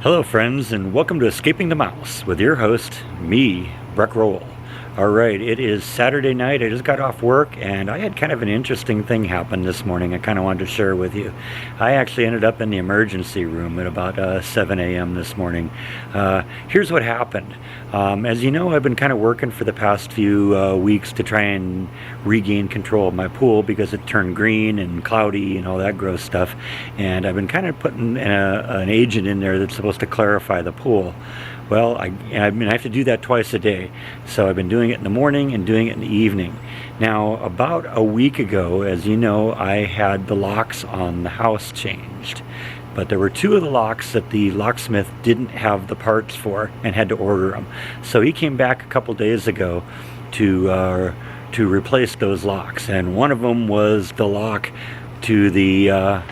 Hello friends, and welcome to Escaping the Mouse with your host, me, Breck Roll. Alright, it is Saturday night. I just got off work and I had kind of an interesting thing happen this morning I kind of wanted to share with you. I actually ended up in the emergency room at about 7 a.m. this morning. Here's what happened. As you know, I've been kind of working for the past few weeks to try and regain control of my pool because it turned green and cloudy and all that gross stuff. And I've been kind of putting an agent in there that's supposed to clarify the pool. Well, I have to do that twice a day. So I've been doing it in the morning and doing it in the evening. Now, about a week ago, as you know, I had the locks on the house changed. But there were two of the locks that the locksmith didn't have the parts for and had to order them. So he came back a couple days ago to replace those locks. And one of them was the lock to the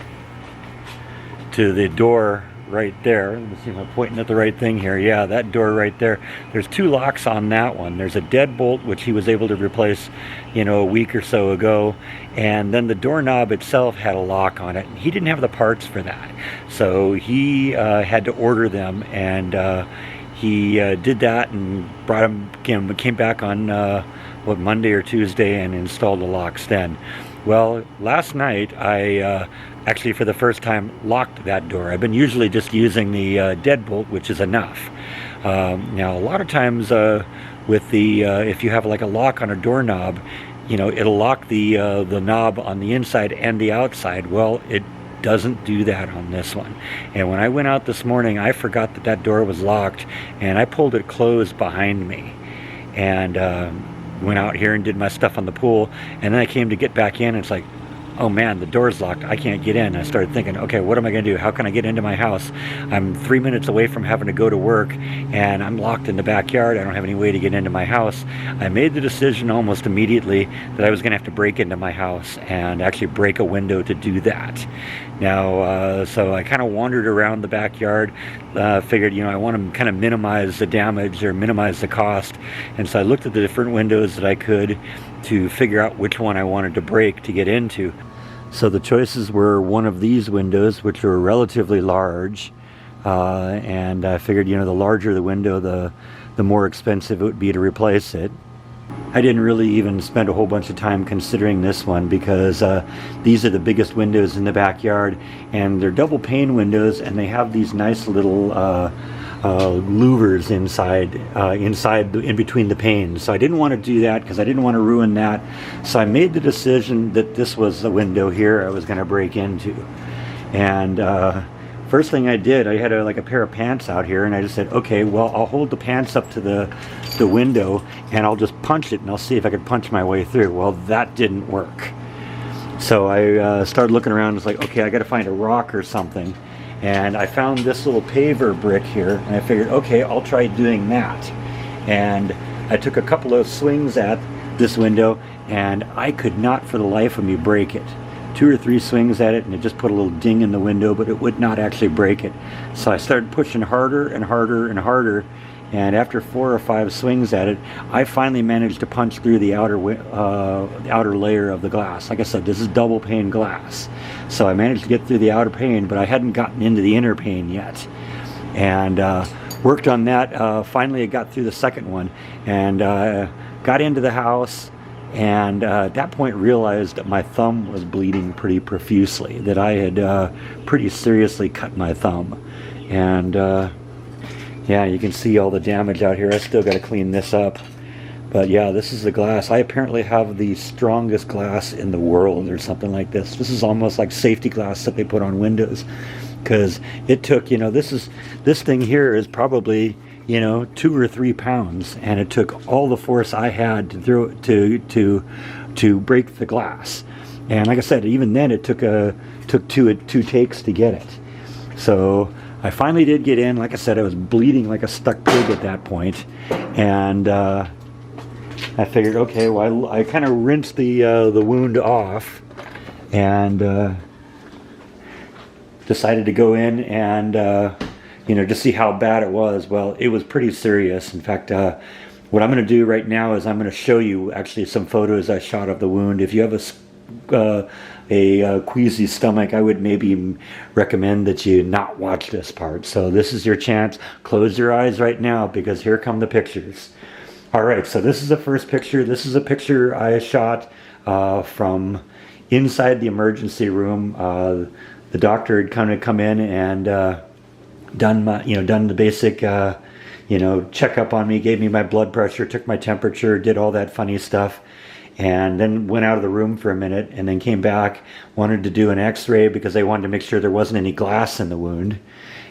door right there. Let me see if I'm pointing at the right thing here. Yeah, that door right there. There's two locks on that one. There's a deadbolt, which he was able to replace, a week or so ago. And then the doorknob itself had a lock on it. And he didn't have the parts for that. So he had to order them. And he did that and came back on, Monday or Tuesday and installed the locks then. Well, last night I actually for the first time locked that door. I've been usually just using the deadbolt, which is enough. Now a lot of times with the if you have like a lock on a doorknob, it'll lock the knob on the inside and the outside. Well, it doesn't do that on this one. And when I went out this morning, I forgot that door was locked, and I pulled it closed behind me, and went out here and did my stuff on the pool, and then I came to get back in and it's like, oh man, the door's locked, I can't get in. I started thinking, okay, what am I going to do? How can I get into my house? I'm 3 minutes away from having to go to work and I'm locked in the backyard. I don't have any way to get into my house. I made the decision almost immediately that I was going to have to break into my house and actually break a window to do that. Now, so I kind of wandered around the backyard, figured, I want to kind of minimize the damage or minimize the cost. And so I looked at the different windows that I could to figure out which one I wanted to break to get into. So the choices were one of these windows, which were relatively large. And I figured, the larger the window, the more expensive it would be to replace it. I didn't really even spend a whole bunch of time considering this one because these are the biggest windows in the backyard, and they're double pane windows, and they have these nice little louvers in between the panes. So I didn't want to do that because I didn't want to ruin that. So I made the decision that this was the window here I was going to break into. And first thing I did, I had a pair of pants out here, and I just said, okay, well, I'll hold the pants up to the window and I'll just punch it and I'll see if I could punch my way through. Well, that didn't work. So I started looking around. It's like, okay, I got to find a rock or something. And I found this little paver brick here, and I figured, okay, I'll try doing that. And I took a couple of swings at this window, and I could not for the life of me break it. 2 or 3 swings at it, and it just put a little ding in the window, but it would not actually break it. So I started pushing harder and harder and harder, and after 4 or 5 swings at it, I finally managed to punch through the outer layer of the glass. Like I said, this is double pane glass. So I managed to get through the outer pane, but I hadn't gotten into the inner pane yet. And worked on that. Finally, I got through the second one, and got into the house. And at that point realized that my thumb was bleeding pretty profusely, that I had pretty seriously cut my thumb. And yeah, you can see all the damage out here. I still got to clean this up. But yeah, this is the glass. I apparently have the strongest glass in the world or something like this. This is almost like safety glass that they put on windows. Because it took, this thing here is probably 2 or 3 pounds, and it took all the force I had to throw to break the glass. And like I said, even then it took two takes to get it. So I finally did get in. Like I said, I was bleeding like a stuck pig at that point, and I figured, okay, well, I kind of rinsed the wound off, and decided to go in and to see how bad it was. Well, it was pretty serious. In fact, what I'm going to do right now is I'm going to show you actually some photos I shot of the wound. If you have a a queasy stomach, I would maybe recommend that you not watch this part. So this is your chance. Close your eyes right now, because here come the pictures. All right, so this is the first picture. This is a picture I shot from inside the emergency room. The doctor had kind of come in and done the basic checkup on me, gave me my blood pressure, took my temperature, did all that funny stuff, and then went out of the room for a minute, and then came back, wanted to do an x-ray because they wanted to make sure there wasn't any glass in the wound.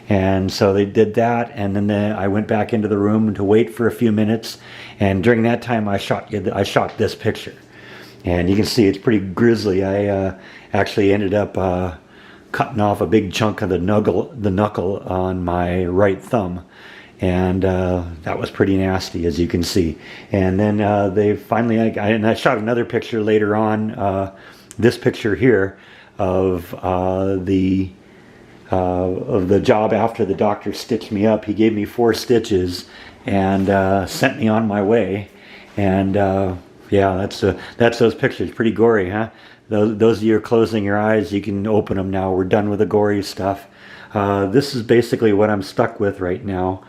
And so they did that, and then I went back into the room to wait for a few minutes, and during that time I shot this picture. And you can see it's pretty grisly. I actually ended up cutting off a big chunk of the knuckle on my right thumb, and that was pretty nasty, as you can see. And then they finally, I shot another picture later on, this picture here of the job after the doctor stitched me up. He gave me 4 stitches and sent me on my way. And yeah, that's those pictures. Pretty gory, huh? Those of you who are closing your eyes, you can open them now. We're done with the gory stuff. This is basically what I'm stuck with right now.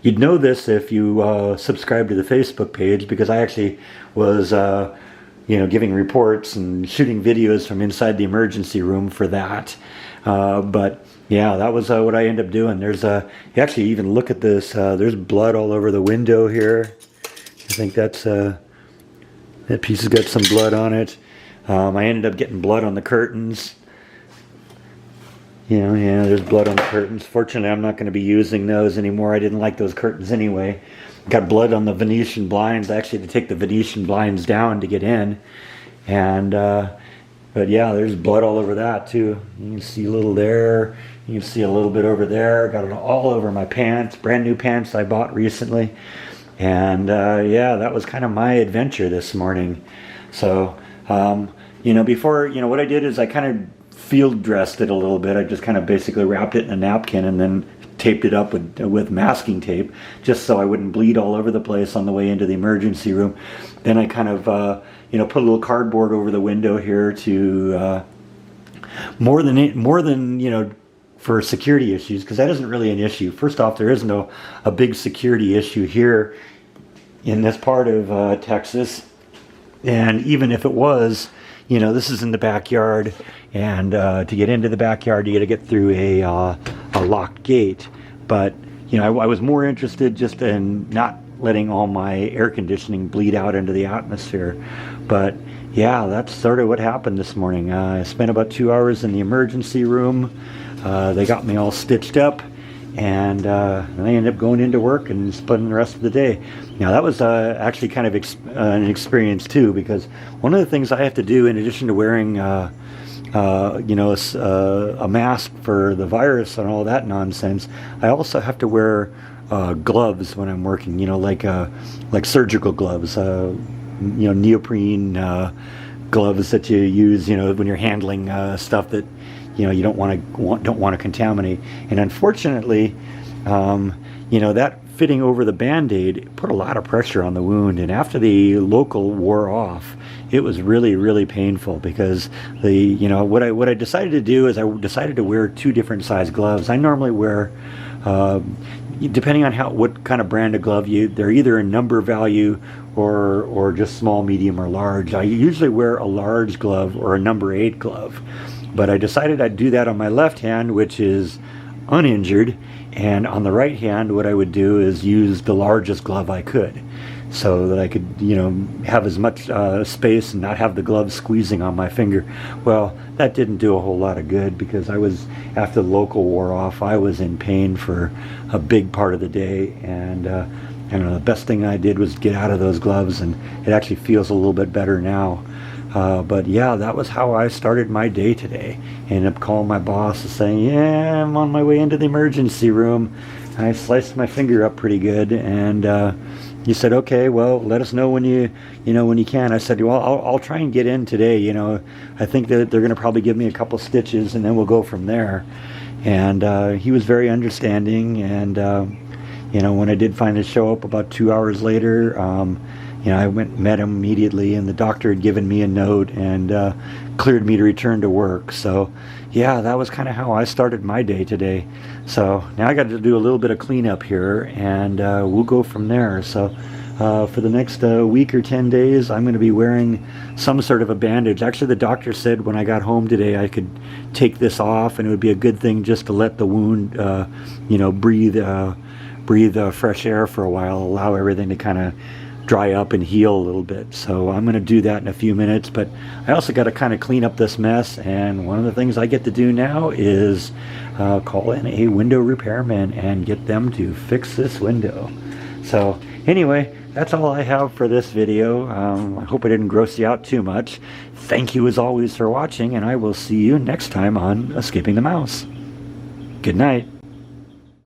You'd know this if you subscribe to the Facebook page, because I actually was giving reports and shooting videos from inside the emergency room for that. But yeah, that was what I ended up doing. There's you actually even look at this. There's blood all over the window here. I think that's that piece has got some blood on it. I ended up getting blood on the curtains. Yeah, there's blood on the curtains. Fortunately, I'm not going to be using those anymore. I didn't like those curtains anyway. Got blood on the Venetian blinds. I actually had to take the Venetian blinds down to get in. And but yeah, there's blood all over that too. You can see a little there. You can see a little bit over there. Got it all over my pants. Brand new pants I bought recently. And yeah, that was kind of my adventure this morning. So before, what I did is I kind of field dressed it a little bit. I just kind of basically wrapped it in a napkin and then taped it up with masking tape, just so I wouldn't bleed all over the place on the way into the emergency room. Then I kind of put a little cardboard over the window here to more than for security issues, because that isn't really an issue. First off, there isn't a big security issue here in this part of Texas, and even if it was, this is in the backyard, and to get into the backyard you got to get through a locked gate. But I was more interested just in not letting all my air conditioning bleed out into the atmosphere. But yeah, that's sort of what happened this morning. I spent about 2 hours in the emergency room. They got me all stitched up, and I ended up going into work and spending the rest of the day. Now that was actually kind of an experience too, because one of the things I have to do, in addition to wearing a mask for the virus and all that nonsense, I also have to wear gloves when I'm working, like surgical gloves, neoprene gloves that you use, when you're handling stuff that you don't want to contaminate. And unfortunately, that fitting over the Band-Aid put a lot of pressure on the wound. And after the local wore off, it was really, really painful, because what I decided to do is I decided to wear 2 different size gloves. I normally wear, depending on what kind of brand of glove they're either a number value or just small, medium, or large. I usually wear a large glove or a number 8 glove. But I decided I'd do that on my left hand, which is uninjured, and on the right hand what I would do is use the largest glove I could, so that I could have as much space and not have the glove squeezing on my finger. Well, that didn't do a whole lot of good, because after the local wore off, I was in pain for a big part of the day. And the best thing I did was get out of those gloves, and it actually feels a little bit better now. But yeah, that was how I started my day today. Ended up calling my boss and saying, yeah, I'm on my way into the emergency room. I sliced my finger up pretty good, and he said, okay, well, let us know when you can. I said, well, I'll try and get in today. I think that they're going to probably give me a couple stitches, and then we'll go from there. And he was very understanding. And when I did finally show up about 2 hours later, I went and met him immediately, and the doctor had given me a note and cleared me to return to work. So yeah, that was kind of how I started my day today. So now I got to do a little bit of cleanup here, and we'll go from there. So for the next week or 10 days, I'm going to be wearing some sort of a bandage. Actually, the doctor said when I got home today I could take this off, and it would be a good thing just to let the wound breathe fresh air for a while, allow everything to kind of dry up and heal a little bit. So I'm going to do that in a few minutes, but I also got to kind of clean up this mess, and one of the things I get to do now is call in a window repairman and get them to fix this window. So anyway, that's all I have for this video. I hope I didn't gross you out too much. Thank you as always for watching, and I will see you next time on Escaping the Mouse. Good night.